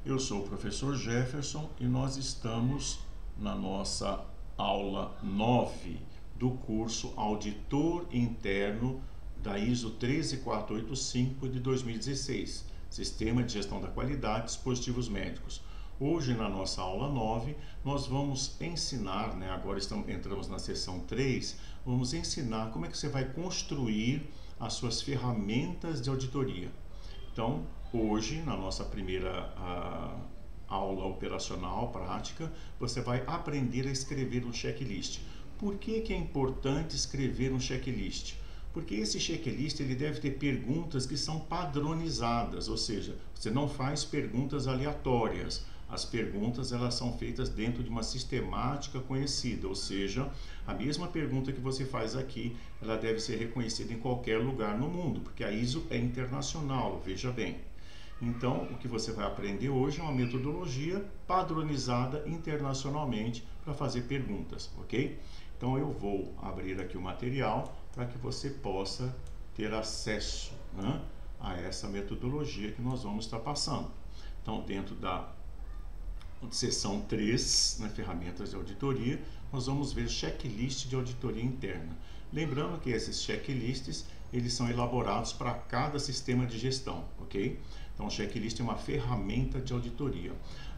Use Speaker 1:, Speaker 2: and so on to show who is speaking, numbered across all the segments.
Speaker 1: Eu sou o professor Jefferson e nós estamos na nossa aula 9 do curso Auditor Interno da ISO 13485 de 2016, Sistema de Gestão da Qualidade de Dispositivos Médicos. Hoje, na nossa aula 9, nós vamos ensinar, agora entramos na seção 3, vamos ensinar como é que você vai construir as suas ferramentas de auditoria. Então, hoje, na nossa primeira aula operacional, prática, você vai aprender a escrever um checklist. Por que é importante escrever um checklist? Porque esse checklist ele deve ter perguntas que são padronizadas, ou seja, você não faz perguntas aleatórias. As perguntas elas são feitas dentro de uma sistemática conhecida, ou seja, a mesma pergunta que você faz aqui, ela deve ser reconhecida em qualquer lugar no mundo, porque a ISO é internacional, veja bem. Então, o que você vai aprender hoje é uma metodologia padronizada internacionalmente para fazer perguntas, ok? Então, eu vou abrir aqui o material para que você possa ter acesso, a essa metodologia que nós vamos estar passando. Então, dentro da seção 3, ferramentas de auditoria, nós vamos ver checklist de auditoria interna. Lembrando que esses checklists, eles são elaborados para cada sistema de gestão, ok? Então, o checklist é uma ferramenta de auditoria.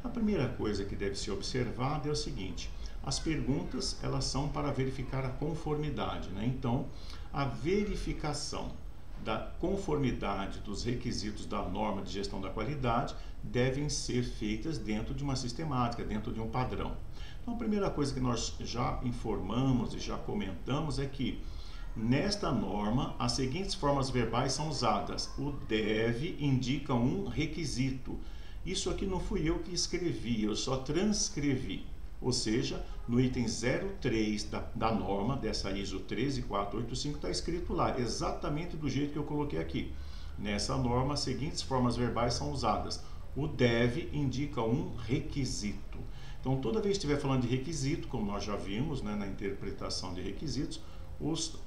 Speaker 1: A primeira coisa que deve ser observada é o seguinte: as perguntas, elas são para verificar a conformidade, Então, a verificação da conformidade dos requisitos da norma de gestão da qualidade devem ser feitas dentro de uma sistemática, dentro de um padrão. Então, a primeira coisa que nós já informamos e já comentamos é que nesta norma, as seguintes formas verbais são usadas. O deve indica um requisito. Isso aqui não fui eu que escrevi, eu só transcrevi. Ou seja, no item 03 da norma, dessa ISO 13485, está escrito lá, exatamente do jeito que eu coloquei aqui. Nessa norma, as seguintes formas verbais são usadas. O deve indica um requisito. Então, toda vez que estiver falando de requisito, como nós já vimos na interpretação de requisitos,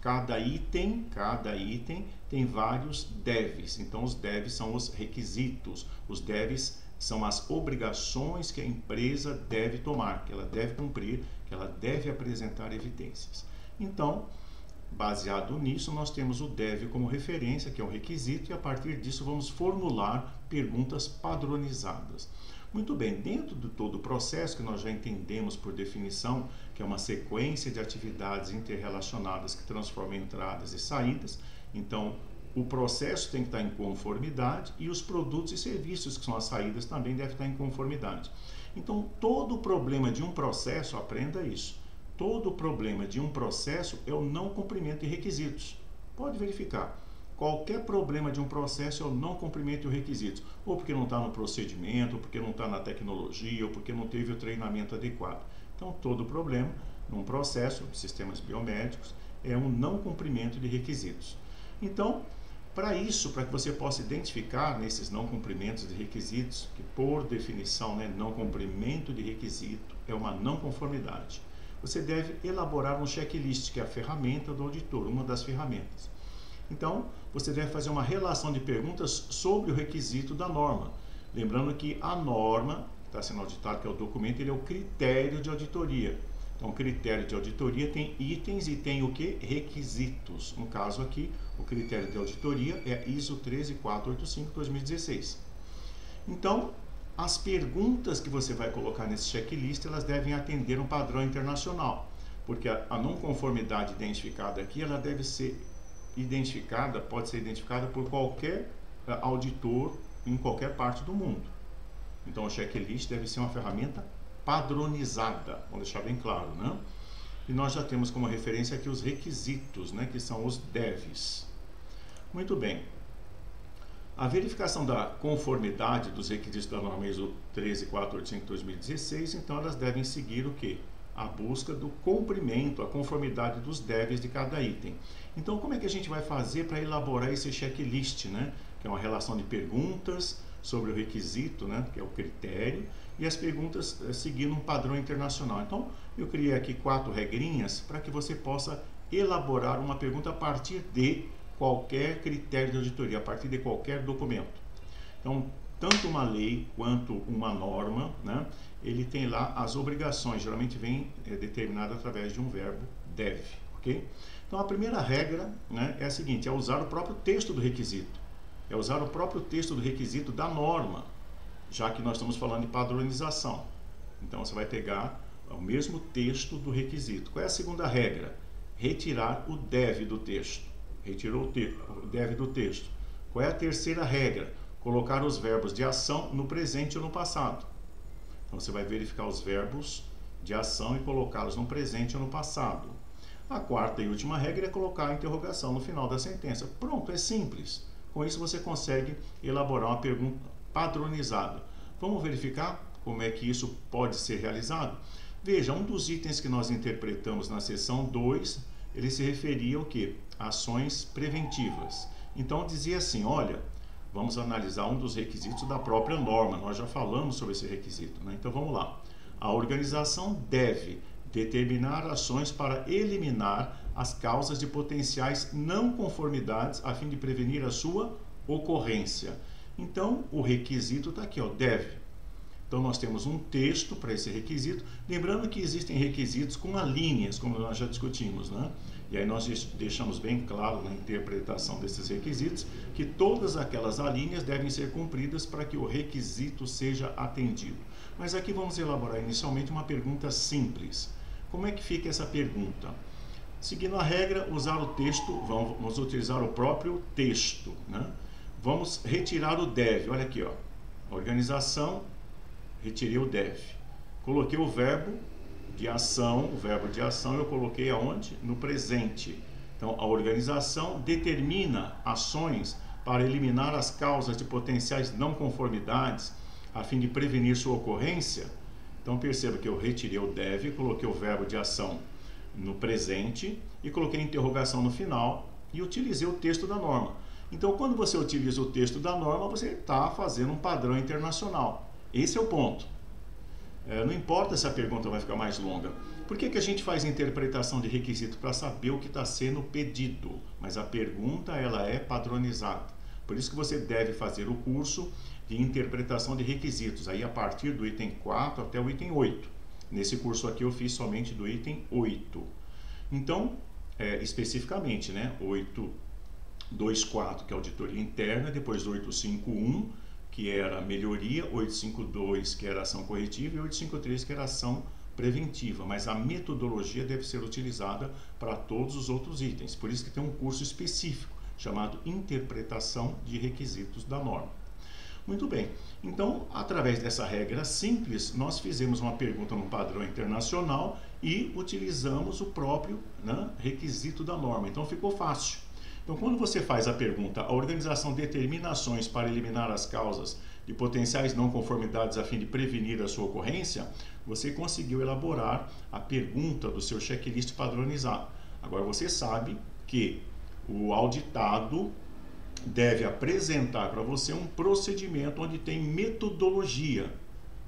Speaker 1: cada item tem vários deves. Então, os deves são os requisitos. Os deves são as obrigações que a empresa deve tomar, que ela deve cumprir, que ela deve apresentar evidências. Então, baseado nisso, nós temos o deve como referência, que é um requisito, e a partir disso vamos formular perguntas padronizadas. Muito bem, dentro de todo o processo que nós já entendemos por definição, que é uma sequência de atividades interrelacionadas que transformam entradas e saídas, então o processo tem que estar em conformidade e os produtos e serviços, que são as saídas, também devem estar em conformidade. Então, todo o problema de um processo, aprenda isso, todo o problema de um processo é o não cumprimento de requisitos. Pode verificar. Qualquer problema de um processo é o não cumprimento de requisitos, ou porque não está no procedimento, ou porque não está na tecnologia, ou porque não teve o treinamento adequado. Então, todo problema num processo de sistemas biomédicos é um não cumprimento de requisitos. Então, para isso, para que você possa identificar nesses não cumprimentos de requisitos, que por definição, não cumprimento de requisito é uma não conformidade, você deve elaborar um checklist, que é a ferramenta do auditor, uma das ferramentas. Então, você deve fazer uma relação de perguntas sobre o requisito da norma. Lembrando que a norma, que está sendo auditada, que é o documento, ele é o critério de auditoria. Então, o critério de auditoria tem itens e tem o que? Requisitos. No caso aqui, o critério de auditoria é ISO 13485-2016. Então, as perguntas que você vai colocar nesse checklist, elas devem atender um padrão internacional, porque a não conformidade identificada aqui, ela deve ser identificada, pode ser identificada por qualquer auditor em qualquer parte do mundo. Então, o checklist deve ser uma ferramenta padronizada, vamos deixar bem claro, E nós já temos como referência aqui os requisitos, que são os deves. Muito bem. A verificação da conformidade dos requisitos da norma ISO 13485-2016, então elas devem seguir o quê? A busca do cumprimento, a conformidade dos deves de cada item. Então, como é que a gente vai fazer para elaborar esse checklist, Que é uma relação de perguntas sobre o requisito, que é o critério, e as perguntas seguindo um padrão internacional. Então, eu criei aqui 4 regrinhas para que você possa elaborar uma pergunta a partir de qualquer critério de auditoria, a partir de qualquer documento. Então, tanto uma lei quanto uma norma, né, ele tem lá as obrigações, geralmente vem determinada através de um verbo deve, ok? Então a primeira regra, né, é a seguinte, é usar o próprio texto do requisito, é usar o próprio texto do requisito da norma, já que nós estamos falando de padronização. Então você vai pegar o mesmo texto do requisito. Qual é a segunda regra? Retirar o deve do texto. Retirou o deve do texto. Qual é a terceira regra? Colocar os verbos de ação no presente ou no passado. Então você vai verificar os verbos de ação e colocá-los no presente ou no passado. A quarta e última regra é colocar a interrogação no final da sentença. Pronto, é simples. Com isso você consegue elaborar uma pergunta padronizada. Vamos verificar como é que isso pode ser realizado? Veja, um dos itens que nós interpretamos na seção 2, ele se referia ao quê? Ações preventivas. Então dizia assim, olha, vamos analisar um dos requisitos da própria norma, nós já falamos sobre esse requisito, né? Então vamos lá. A organização deve determinar ações para eliminar as causas de potenciais não conformidades a fim de prevenir a sua ocorrência. Então o requisito está aqui, ó, deve. Então nós temos um texto para esse requisito, lembrando que existem requisitos com alíneas, como nós já discutimos, né? E aí nós deixamos bem claro na interpretação desses requisitos que todas aquelas alíneas devem ser cumpridas para que o requisito seja atendido. Mas aqui vamos elaborar inicialmente uma pergunta simples. Como é que fica essa pergunta? Seguindo a regra, usar o texto, vamos utilizar o próprio texto, né? Vamos retirar o deve, olha aqui, ó, organização, retirei o deve, coloquei o verbo de ação, eu coloquei aonde? No presente. Então, a organização determina ações para eliminar as causas de potenciais não conformidades a fim de prevenir sua ocorrência. Então, perceba que eu retirei o deve, coloquei o verbo de ação no presente e coloquei a interrogação no final e utilizei o texto da norma. Então, quando você utiliza o texto da norma, você está fazendo um padrão internacional. Esse é o ponto. Não importa se a pergunta vai ficar mais longa. Por que a gente faz interpretação de requisito? Para saber o que está sendo pedido. Mas a pergunta, ela é padronizada. Por isso que você deve fazer o curso de interpretação de requisitos, aí a partir do item 4 até o item 8. Nesse curso aqui eu fiz somente do item 8. Então, especificamente, né, 8.2.4, que é auditoria interna, depois do 8.5.1, que era melhoria, 8.5.2, que era ação corretiva, e 8.5.3, que era ação preventiva. Mas a metodologia deve ser utilizada para todos os outros itens. Por isso que tem um curso específico, chamado Interpretação de Requisitos da Norma. Muito bem, então, através dessa regra simples, nós fizemos uma pergunta no padrão internacional e utilizamos o próprio, né, requisito da norma. Então, ficou fácil. Então, quando você faz a pergunta, a organização determina ações para eliminar as causas de potenciais não conformidades a fim de prevenir a sua ocorrência, você conseguiu elaborar a pergunta do seu checklist padronizado. Agora, você sabe que o auditado deve apresentar para você um procedimento onde tem metodologia.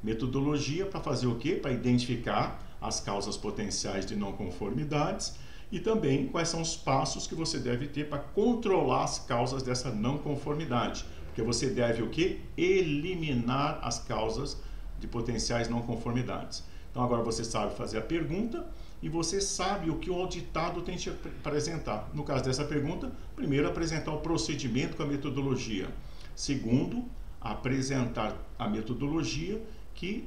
Speaker 1: Metodologia para fazer o quê? Para identificar as causas potenciais de não conformidades e também quais são os passos que você deve ter para controlar as causas dessa não conformidade. Porque você deve o quê? Eliminar as causas de potenciais não conformidades. Então agora você sabe fazer a pergunta e você sabe o que o auditado tem que apresentar. No caso dessa pergunta, primeiro apresentar o procedimento com a metodologia. Segundo, apresentar a metodologia que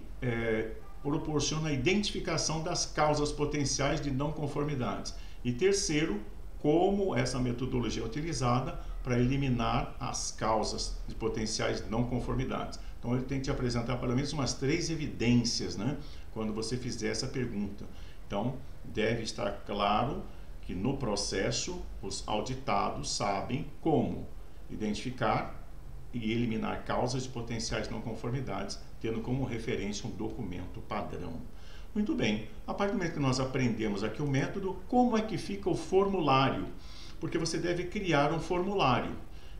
Speaker 1: proporciona a identificação das causas potenciais de não conformidades. E terceiro, como essa metodologia é utilizada para eliminar as causas de potenciais não conformidades. Então ele tem que te apresentar pelo menos umas 3 evidências, né, quando você fizer essa pergunta. Então deve estar claro que no processo os auditados sabem como identificar e eliminar causas de potenciais não conformidades, tendo como referência um documento padrão. Muito bem, a partir do momento que nós aprendemos aqui o método, como é que fica o formulário? Porque você deve criar um formulário.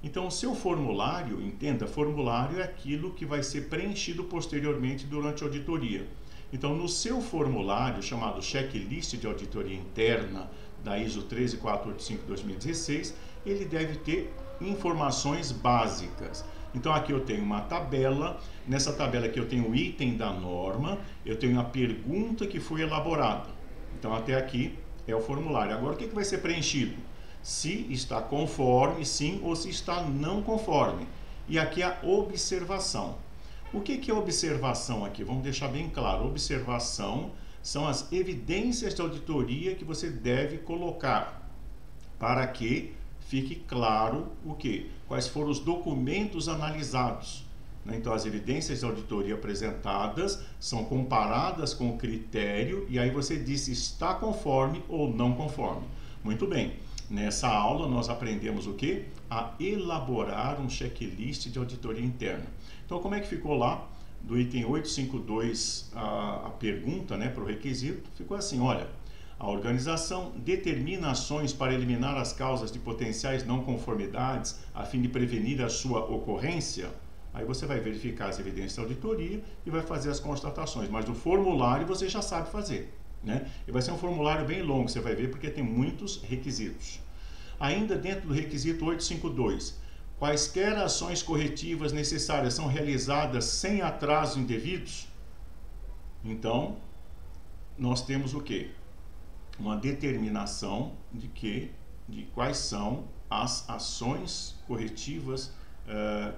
Speaker 1: Então, o seu formulário, entenda, formulário é aquilo que vai ser preenchido posteriormente durante a auditoria. Então, no seu formulário, chamado Checklist de Auditoria Interna, da ISO 13485-2016, ele deve ter informações básicas. Então aqui eu tenho uma tabela, nessa tabela aqui eu tenho o item da norma, eu tenho a pergunta que foi elaborada. Então até aqui é o formulário. Agora o que vai ser preenchido? Se está conforme, sim, ou se está não conforme. E aqui a observação. O que é observação aqui? Vamos deixar bem claro. Observação são as evidências de auditoria que você deve colocar para que fique claro o que? Quais foram os documentos analisados. Então, as evidências de auditoria apresentadas são comparadas com o critério e aí você diz se está conforme ou não conforme. Muito bem. Nessa aula nós aprendemos o que? A elaborar um checklist de auditoria interna. Então, como é que ficou lá? Do item 852, a pergunta, né, para o requisito, ficou assim, olha, a organização determina ações para eliminar as causas de potenciais não conformidades a fim de prevenir a sua ocorrência. Aí você vai verificar as evidências da auditoria e vai fazer as constatações, mas o formulário você já sabe fazer. Né? E vai ser um formulário bem longo, você vai ver, porque tem muitos requisitos. Ainda dentro do requisito 852, quaisquer ações corretivas necessárias são realizadas sem atraso indevidos? Então, nós temos o quê? Uma determinação de quais são as ações corretivas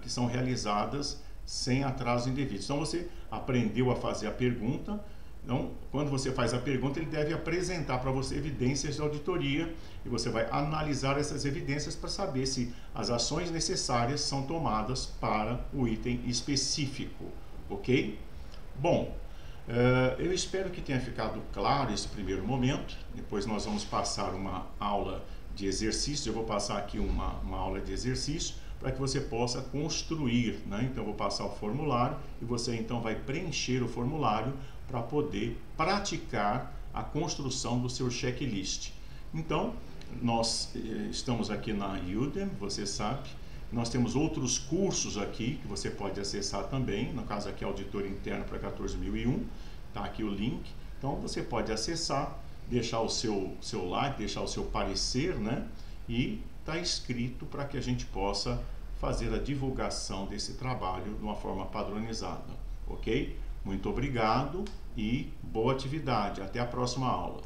Speaker 1: que são realizadas sem atraso indevido. Então, você aprendeu a fazer a pergunta. Então, quando você faz a pergunta, ele deve apresentar para você evidências de auditoria e você vai analisar essas evidências para saber se as ações necessárias são tomadas para o item específico, ok? Bom, eu espero que tenha ficado claro esse primeiro momento. Depois nós vamos passar uma aula de exercício. Eu vou passar aqui uma aula de exercício para que você possa construir, né? Então, eu vou passar o formulário e você então vai preencher o formulário para poder praticar a construção do seu checklist. Então, nós estamos aqui na Udemy, você sabe. Nós temos outros cursos aqui que você pode acessar também. No caso aqui, Auditor Interno para 14001. Está aqui o link. Então, você pode acessar, deixar o seu like, deixar o seu parecer, né? E está inscrito para que a gente possa fazer a divulgação desse trabalho de uma forma padronizada, ok? Muito obrigado e boa atividade. Até a próxima aula.